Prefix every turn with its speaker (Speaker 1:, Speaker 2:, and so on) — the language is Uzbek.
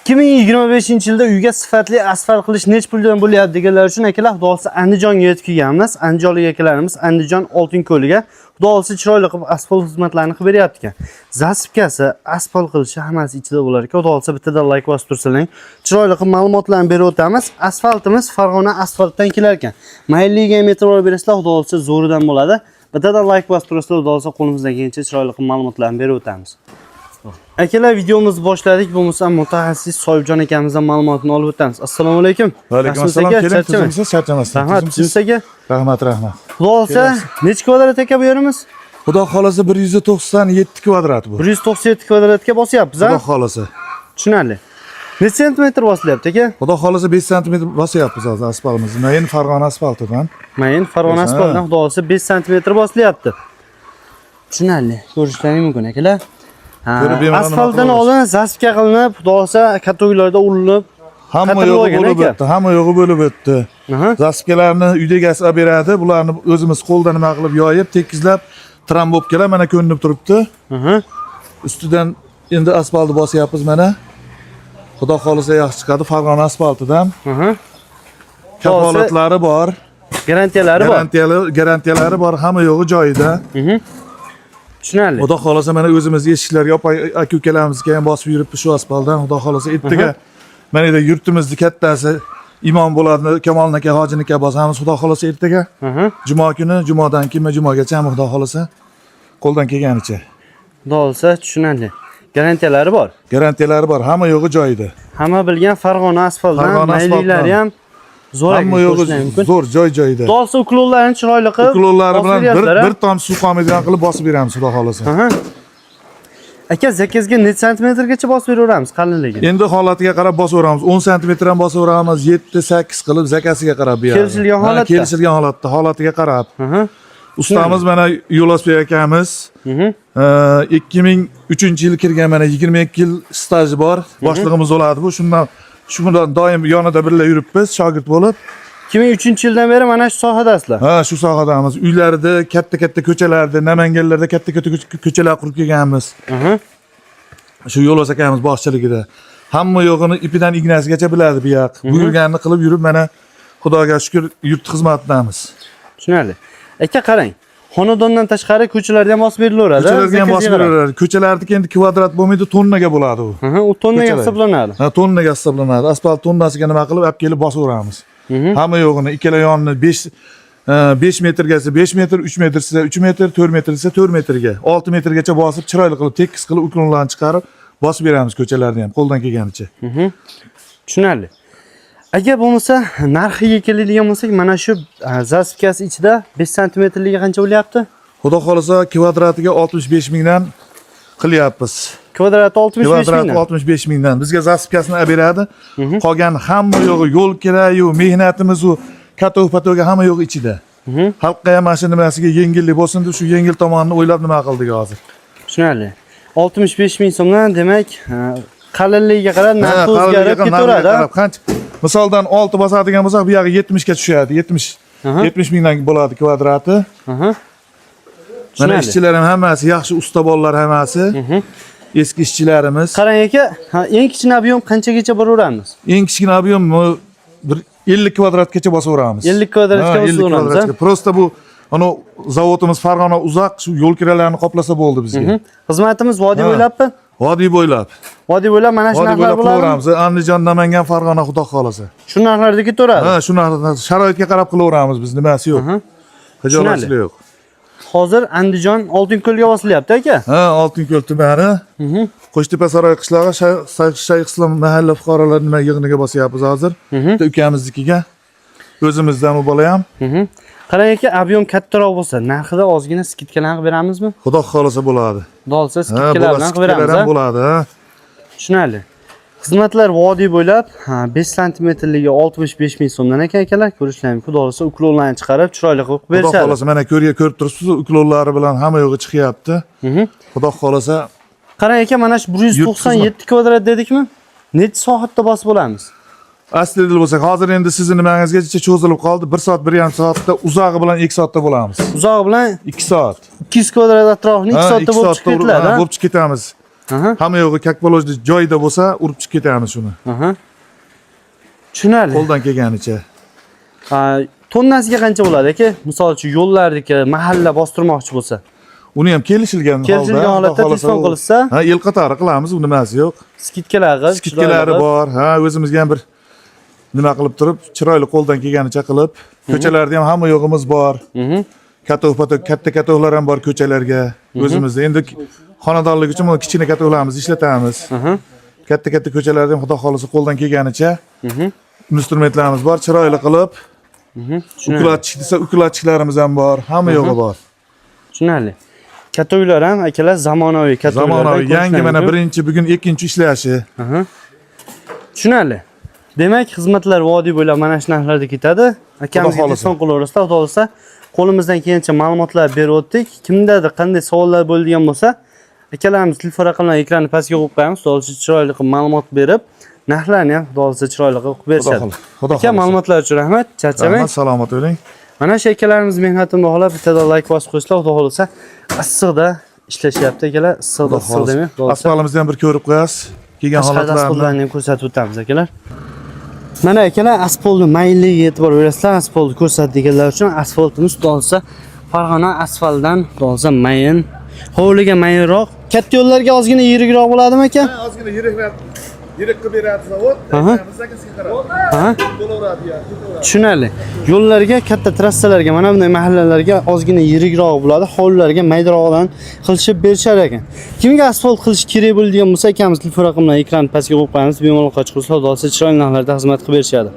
Speaker 1: 2025-yilda uyga sifatli asfalt qilish nech puldan bo'lyapti deganlar uchun akalar, xudo olsa Andijonga yetib kelganmiz. Andijonlik akalarimiz Andijon Oltinko'liga xudo olsa chiroyli qilib asfalt xizmatlarini qilib beryapti ekan. Zasipkasi, asfalt qilishi hammasi ichida bo'lar ekan. Xudo olsa bittadan like bosib tursalang, chiroyli qilib ma'lumotlarni berib o'tamiz. Asfaltimiz Farg'ona asfaltdan kelar ekan. Mayliga e'tibor berasizlar, xudo olsa zo'ridan bo'ladi. Bittadan like bosib turasizlar, xudo olsa qo'limizdan kelgancha chiroyli qilib ma'lumotlarni berib o'tamiz. Akalar, videomizni boshladik. Bo'lmasa mutaxassis Soyibjon akamizdan ma'lumotni olib o'tamiz. Assalomu alaykum.
Speaker 2: Va alaykum assalom. Keling, tuzimsiz, charchamasdan.
Speaker 1: Rahmat, tuzimsiz aka.
Speaker 2: Rahmat, rahmat.
Speaker 1: Xudo olsa, necha kvadrat aka bu yerimiz?
Speaker 2: Xudo xolasa 197 kvadrat bu.
Speaker 1: 197 kvadratga bosyapmiz, ha?
Speaker 2: Xudo xolasa.
Speaker 1: Tushunarli. Necha sentimetr bosilyapti aka?
Speaker 2: Xudo xolasa 5 sm bosyapmiz hozir asfaltimizni. Mayin Farg'ona asfaltidan.
Speaker 1: Mayin Farg'ona asfaltidan xudo olsa 5 sm bosilyapti. Tushunarli. Ko'rishlaring mumkin akalar. Asfaltdan oldin zasipka qilinib, xudo olsa katta uylarda urinib,
Speaker 2: hamma yo'g'i bo'lib o'tdi. Hamma yo'g'i bo'lib o'tdi. Zasipkalarni uyda egasi olib beradi. Bularni o'zimiz qo'ldan nima qilib yoyib, tekizlab, trambobkalar mana ko'rinib turibdi. Ustidan endi asfaltni bosyapmiz mana. Xudo xolasa yaxshi chiqadi Farg'ona asfaltidan. Kafolatlari bor, garantiyalari bor, hamma yo'g'i joyida.
Speaker 1: Tushunarli.
Speaker 2: Xudo xolasa mana o'zimiz eshiklarga aka-ukalarimizga ham bosib yuribdi shu asfaltdan. Xudo xolasa ertaga mana da yurtimizni kattasi imom bo'ladi, Kamol aka, Hojin aka bosamiz. Xudo xolasa ertaga juma kuni, jumadan keyin jumogacha ham xudo xolasa qo'ldan kelganicha.
Speaker 1: Xudo xolasa tushunarli. Garantiyalari bor.
Speaker 2: Garantiyalari bor, hamma yo'g'i joyida.
Speaker 1: Hamma bilgan Farg'ona asfaltdan, mayliklari ham zo'r,
Speaker 2: hamma yo'g'i zo'r, joyida.
Speaker 1: Xudo xolasa uklonlarni chiroyli qilib,
Speaker 2: uklonlari bilan bir tomchi suv qolmaydigan qilib bosib beramiz xudo xolasa.
Speaker 1: Aka, zakazga necha santimetrgacha bosib beraveramiz qalinligini?
Speaker 2: Endi holatiga qarab bosaveramiz. 10 sm ham bosaveramiz, 7-8 qilib zakasiga qarab beramiz.
Speaker 1: Kelishilgan holatda.
Speaker 2: Kelishilgan holatda, holatiga qarab. Ustamiz mana Yo'losbek akamiz 2003-yil kirgan, mana 22 yil staji bor. Boshlig'imiz bo'ladi bu. Shundan doim yonida birga yuribmiz, shogird bo'lib.
Speaker 1: 2003-yildan beri mana shu sohadasizlar.
Speaker 2: Ha, shu sohadamiz. Uylarda, katta ko'chalarda, Namanganlarda katta ko'chalar qurib kelganmiz. Shu Yo'los akamiz boshchiligida. Hamma yo'g'ini ipidan ignasigacha biladi bu yoq. Buyurganini qilib yurib, mana Xudoga shukr yurt xizmatidamiz.
Speaker 1: Tushunarli. Aka, qarang. Xonadondan tashqari ko'chalarga ham bosib berilaveradi.
Speaker 2: Ko'chalarga ham bosib berilaveradi. Ko'chalardagi endi kvadrat bo'lmaydi, tonnaga bo'ladi u.
Speaker 1: U tonnaga hisoblanadi.
Speaker 2: Ha, tonnaga hisoblanadi. Asfalt tonnasiga nima qilib olib kelib bosaveramiz. Hamma yo'g'ini ikkala yonini 5 metrgasi 5 metr, 3 metr esa 3 metr, 4 metr esa 4 metrga, 6 metrgacha bosib, chiroyli qilib, tekis qilib uklonlarni chiqarib bosib beramiz ko'chalarni ham qo'ldan kelganicha.
Speaker 1: Tushunarli. Agar bo'lmasa, narxiga keladigan bo'lsak, mana shu zasipkasi ichida 5 sm-ligi qancha bo'lyapti?
Speaker 2: Xudo xolasa kvadratiga 65 mingdan qilyapmiz.
Speaker 1: Kvadrati 65 mingdan.
Speaker 2: 65 mingdan. Bizga zasipkasini olib beradi. Qolgan hamma yo'g'i yo'l kirayu, mehnatimiz u kato-patoga hamma yo'g'i ichida. Xalqqa ham mana nimasiga yengillik bo'lsin deb shu yengil tomonini o'ylab nima qildik hozir.
Speaker 1: Tushunarli. 65 ming so'mdan, demak, qalinligiga qarab narxi o'zgarib ketaveradi.
Speaker 2: Qancha misoldan 6 bosadigan bo'lsak, bu yerga 70 ga tushadi. 70 mingdan bo'ladi kvadrati. Mana ishchilar ham hammasi yaxshi usta bolalar hammasi. Eski ishchilarimiz.
Speaker 1: Qarang aka, eng kichkina ob'yom qanchagacha boraveramiz?
Speaker 2: Eng kichkina ob'yom bir 50 kvadratgacha bosaveramiz.
Speaker 1: 50 kvadratga bosaveramiz.
Speaker 2: Prosta bu ana zavodimiz Farg'ona uzoq, shu yo'l kiralarini qoplasa bo'ldi bizga.
Speaker 1: Xizmatimiz vodiy bo'ylabmi?
Speaker 2: Vodiy bo'ylab.
Speaker 1: Vodiy bo'ylab mana shu narxlar
Speaker 2: bo'laveramiz. Andijon, Namangan, Farg'ona xudo xolasa.
Speaker 1: Shu narxlarda ketaveradi.
Speaker 2: Ha, shu narxlar sharoitga qarab qilaveramiz biz, nimasi yo'q. Xijolatchilik yo'q.
Speaker 1: Hozir Andijon Oltinko'lga bosilyapti aka.
Speaker 2: Ha, Oltinko'l tumani. Qo'shtepa saroy qishlog'i Shayx Islom mahalla fuqarolar nima yig'iniga bosyapmiz hozir. Bitta ukamiznikiga. O'zimizdan u bola ham.
Speaker 1: Qarang aka, ob'yom kattaroq bo'lsa, narxida ozgina skidkalar qilib beramizmi?
Speaker 2: Xudo xolasa bo'ladi.
Speaker 1: Xudo xolasa skidkalardan qilib beramiz.
Speaker 2: Bo'ladi, ha.
Speaker 1: Tushunarli. Xizmatlar vodiy bo'ylab 5 sm-ligi 65 ming so'mdan ekan akalar. Ko'rishlaring, xudo xolasa uklonlarni chiqarib chiroyli qilib berishadi.
Speaker 2: Xudo xolasa mana ko'rib turibsiz, uklonlari bilan hamma yo'g'i chiqyapti. Xudo xolasa.
Speaker 1: Qarang aka, mana shu 197 kvadrat dedikmi? Necha soatda bosib bo'lamiz?
Speaker 2: Aslida bo'lsak, hozir endi sizning nimangizgacha cho'zilib qoldi. 1 soat, 1,5 soatda, uzog'i bilan 2 soatda bo'lamiz.
Speaker 1: Uzog'i bilan
Speaker 2: 2 soat.
Speaker 1: 200 kvadrat atrofini 2 soatda bo'lib chiqib ketadi.
Speaker 2: Bo'lib chiqib ketamiz.
Speaker 1: Aha.
Speaker 2: Hamma yo'g'i kakbalojda joyida bo'lsa, urib chiqib ketamiz shuni.
Speaker 1: Aha. Tushunarli.
Speaker 2: Qo'ldan kelganicha.
Speaker 1: Tonnasiga qancha bo'ladi aka? Misol uchun yo'llardagi mahalla bostirmoqchi bo'lsa.
Speaker 2: Uni ham kelishilgan
Speaker 1: Holatda telefon qilsa,
Speaker 2: ha, el qatori qilamiz, u nimasi yo'q.
Speaker 1: skidkalari
Speaker 2: bor. Ha, o'zimizga ham bir nima qilib turib, chiroyli qo'ldan kelganicha qilib, ko'chalarda ham hamma yo'g'imiz bor. Katta katoqlar ham bor ko'chalarga. O'zimizda endi xonadonlik uchun kichkina katoqlarimizni ishlatamiz. Katta ko'chalarda ham xudo xolisa qo'ldan kelganicha instrumentlarimiz bor, chiroyli qilib. Uklatchik desa, uklatchiklarimiz ham bor, hamma yo'g'i bor.
Speaker 1: Tushunarli. Katta uylar ham akalar zamonaviy katta uylar.
Speaker 2: Zamonaviy, yangi mana birinchi, bugun ikkinchi ishlashi.
Speaker 1: Tushunarli. Demak, xizmatlar vodiy bo'ylab mana shu narxlarda ketadi. Akamizga telefon qilaverasizlar, xudo xolisa qo'limizdan kelgancha ma'lumotlar berib o'tdik. Kimdadir qanday savollar bo'ladigan bo'lsa, akalarimiz telefon raqamlarini ekranni pastga qo'yib qo'yamiz. Xudo xolisa chiroyli qilib ma'lumot berib, narxlarni ham xudo xolisa chiroyli qilib berishadi. Aka, ma'lumotlar uchun rahmat. Charchamang.
Speaker 2: Salomat bo'ling.
Speaker 1: Mana shu akalarimiz mehnatini baholab bittadan like bosib qo'yishlar, xudo xolisa issiqda ishlashyapti akalar. Issiq demay,
Speaker 2: asfaltimizni ham bir ko'rib qo'yasiz. Kelgan holatlarni
Speaker 1: ham ko'rsatib o'tamiz akalar. Mana akalar, asfaltni mayinligiga e'tibor berasizlar. Asfaltni ko'rsatadiganlar uchun asfaltimiz xudo xolisa Farg'ona asfaltdan xudo xolisa mayin, hovliga mayinroq. Katta yo'llarga ozgina yirikroq bo'ladimi aka?
Speaker 2: Ha, ozgina yirik qilib beradi zavod.
Speaker 1: Tushunarli. Yo'llarga, katta trassalarga, mana bunday mahallalarga ozgina yirikroq bo'ladi, hovlilarga maydaroqdan qilishib berishar ekan. Kimga asfalt qilish kerak bo'ladigan bo'lsa, akamiz telefon raqamlarini ekran pastga qo'yib qo'yamiz. Bemalol qochib qolsa, xudo xolisa chiroyli narxlarda xizmat qilib berishadi.